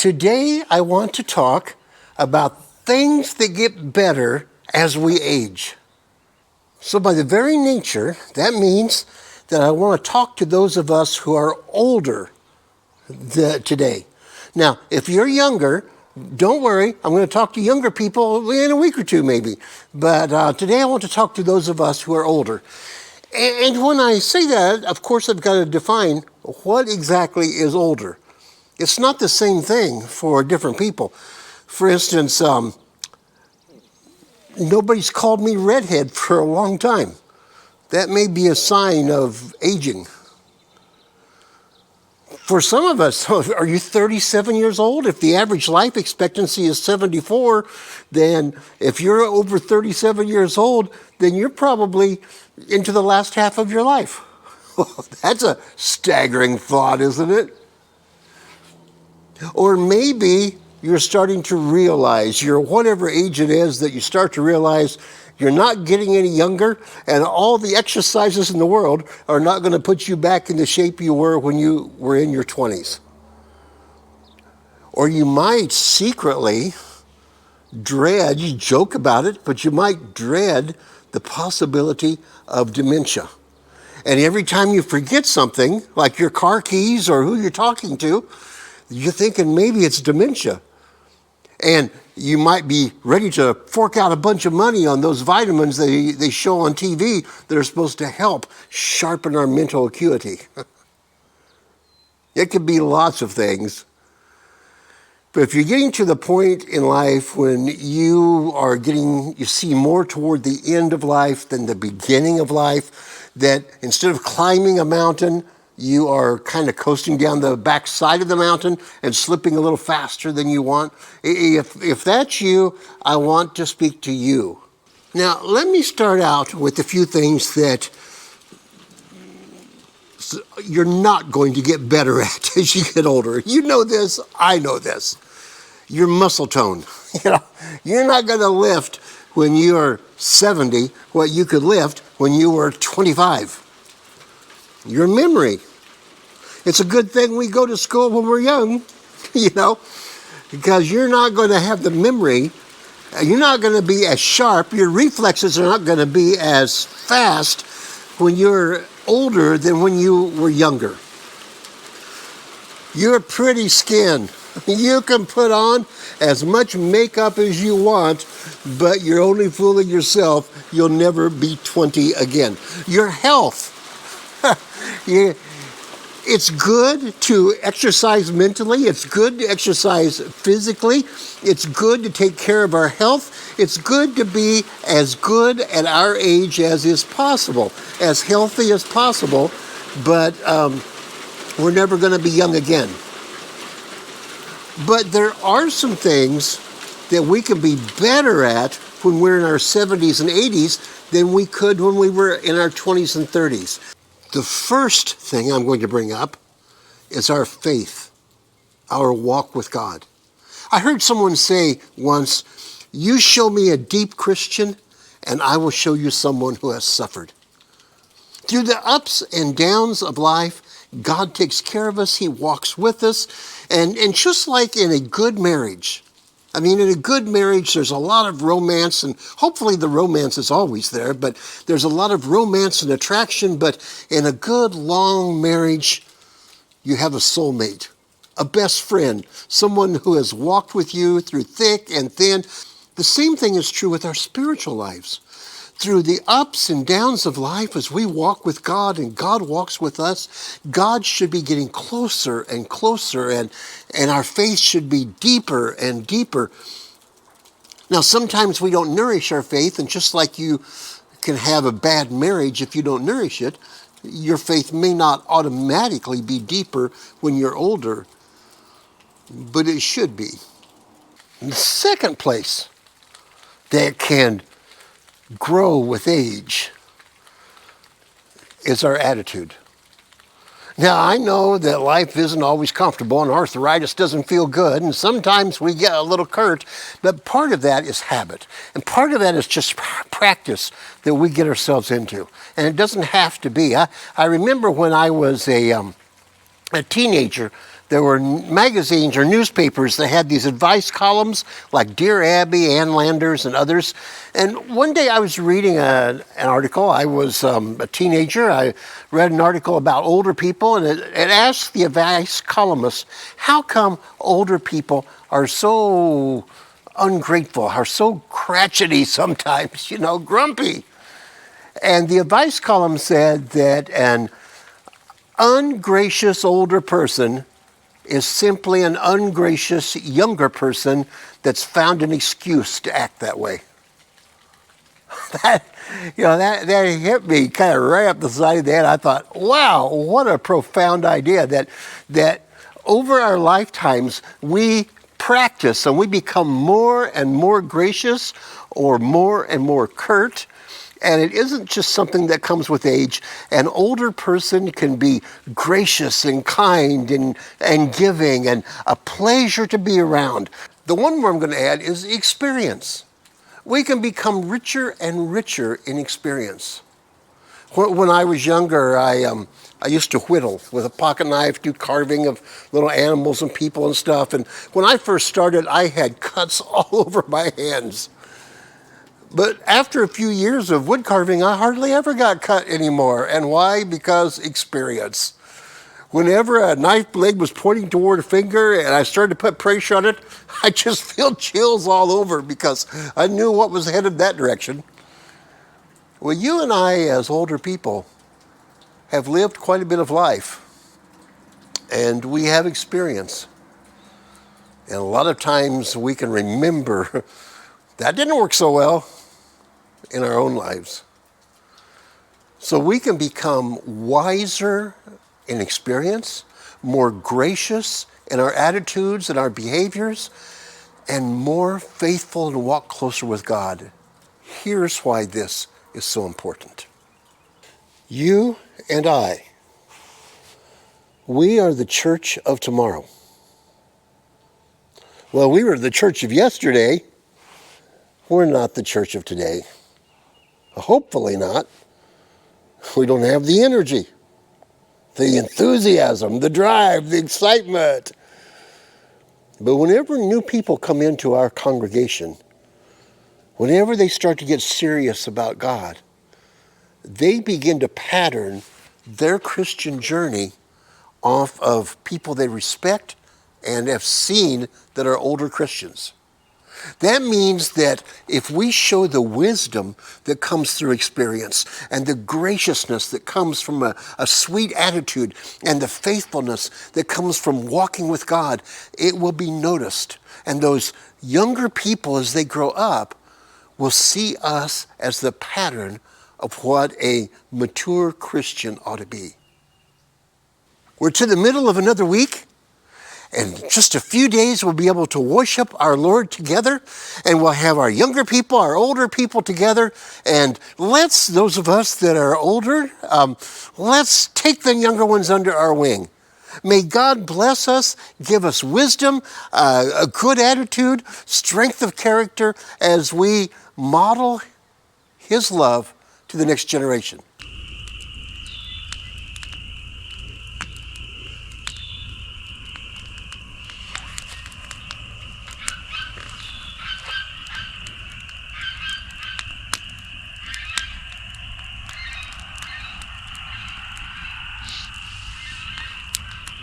Today, I want to talk about things that get better as we age. So by the very nature, that means that I want to talk to those of us who are older today. Now, if you're younger, don't worry, I'm going to talk to younger people in a week or two maybe. But today I want to talk to those of us who are older. And when I say that, of course, I've got to define what exactly is older. It's not the same thing for different people. For instance, nobody's called me redhead for a long time. That may be a sign of aging. For some of us, are you 37 years old? If the average life expectancy is 74, then if you're over 37 years old, then you're probably into the last half of your life. That's a staggering thought, isn't it? Or maybe you're starting to realize, you're whatever age it is that you start to realize you're not getting any younger, and all the exercises in the world are not going to put you back in the shape you were when you were in your 20s. Or you might secretly dread, you joke about it, but you might dread the possibility of dementia. And every time you forget something, like your car keys or who you're talking to, you're thinking maybe it's dementia. And you might be ready to fork out a bunch of money on those vitamins they show on TV that are supposed to help sharpen our mental acuity. It could be lots of things. But if you're getting to the point in life when you see more toward the end of life than the beginning of life, that instead of climbing a mountain, you are kind of coasting down the back side of the mountain and slipping a little faster than you want. If that's you, I want to speak to you. Now, let me start out with a few things that you're not going to get better at as you get older. You know this, I know this. Your muscle tone. You're not going to lift when you are 70 what you could lift when you were 25. Your memory. It's a good thing we go to school when we're young, because you're not going to have the memory. You're not going to be as sharp. Your reflexes are not going to be as fast when you're older than when you were younger. Your pretty skin. You can put on as much makeup as you want, but you're only fooling yourself. You'll never be 20 again. Your health. It's good to exercise mentally. It's good to exercise physically. It's good to take care of our health. It's good to be as good at our age as is possible, as healthy as possible, but we're never going to be young again. But there are some things that we can be better at when we're in our 70s and 80s than we could when we were in our 20s and 30s. The first thing I'm going to bring up is our faith, our walk with God. I heard someone say once, "You show me a deep Christian, and I will show you someone who has suffered." Through the ups and downs of life, God takes care of us. He walks with us. And just like in a good marriage, in a good marriage, there's a lot of romance, and hopefully the romance is always there, but there's a lot of romance and attraction. But in a good, long marriage, you have a soulmate, a best friend, someone who has walked with you through thick and thin. The same thing is true with our spiritual lives. Through the ups and downs of life, as we walk with God and God walks with us, God should be getting closer and closer, and our faith should be deeper and deeper. Now, sometimes we don't nourish our faith, and just like you can have a bad marriage if you don't nourish it, your faith may not automatically be deeper when you're older, but it should be. And the second place that can grow with age is our attitude. Now, I know that life isn't always comfortable and arthritis doesn't feel good, and sometimes we get a little curt, but part of that is habit. And part of that is just practice that we get ourselves into. And it doesn't have to be. I remember when I was a teenager there were magazines or newspapers that had these advice columns like Dear Abby, Ann Landers, and others. And one day I was reading an article. I was a teenager. I read an article about older people, and it asked the advice columnist, how come older people are so ungrateful, are so crotchety sometimes, grumpy? And the advice column said that an ungracious older person is simply an ungracious younger person that's found an excuse to act that way. That hit me kind of right up the side of the head. I thought, wow, what a profound idea that over our lifetimes we practice and we become more and more gracious or more and more curt. And it isn't just something that comes with age. An older person can be gracious and kind and giving and a pleasure to be around. The one more I'm going to add is experience. We can become richer and richer in experience. When I was younger, I used to whittle with a pocket knife, do carving of little animals and people and stuff. And when I first started, I had cuts all over my hands. But after a few years of wood carving, I hardly ever got cut anymore. And why? Because experience. Whenever a knife blade was pointing toward a finger and I started to put pressure on it, I just felt chills all over because I knew what was headed that direction. Well, you and I, as older people, have lived quite a bit of life. And we have experience. And a lot of times we can remember that didn't work so well in our own lives. So we can become wiser in experience, more gracious in our attitudes and our behaviors, and more faithful and walk closer with God. Here's why this is so important. You and I, we are the church of tomorrow. Well, we were the church of yesterday. We're not the church of today. Hopefully not. We don't have the energy, the enthusiasm, the drive, the excitement. But whenever new people come into our congregation, whenever they start to get serious about God, they begin to pattern their Christian journey off of people they respect and have seen that are older Christians. That means that if we show the wisdom that comes through experience and the graciousness that comes from a sweet attitude and the faithfulness that comes from walking with God, it will be noticed. And those younger people, as they grow up, will see us as the pattern of what a mature Christian ought to be. We're to the middle of another week. In just a few days, we'll be able to worship our Lord together, and we'll have our younger people, our older people together, and those of us that are older, let's take the younger ones under our wing. May God bless us, give us wisdom, a good attitude, strength of character as we model His love to the next generation.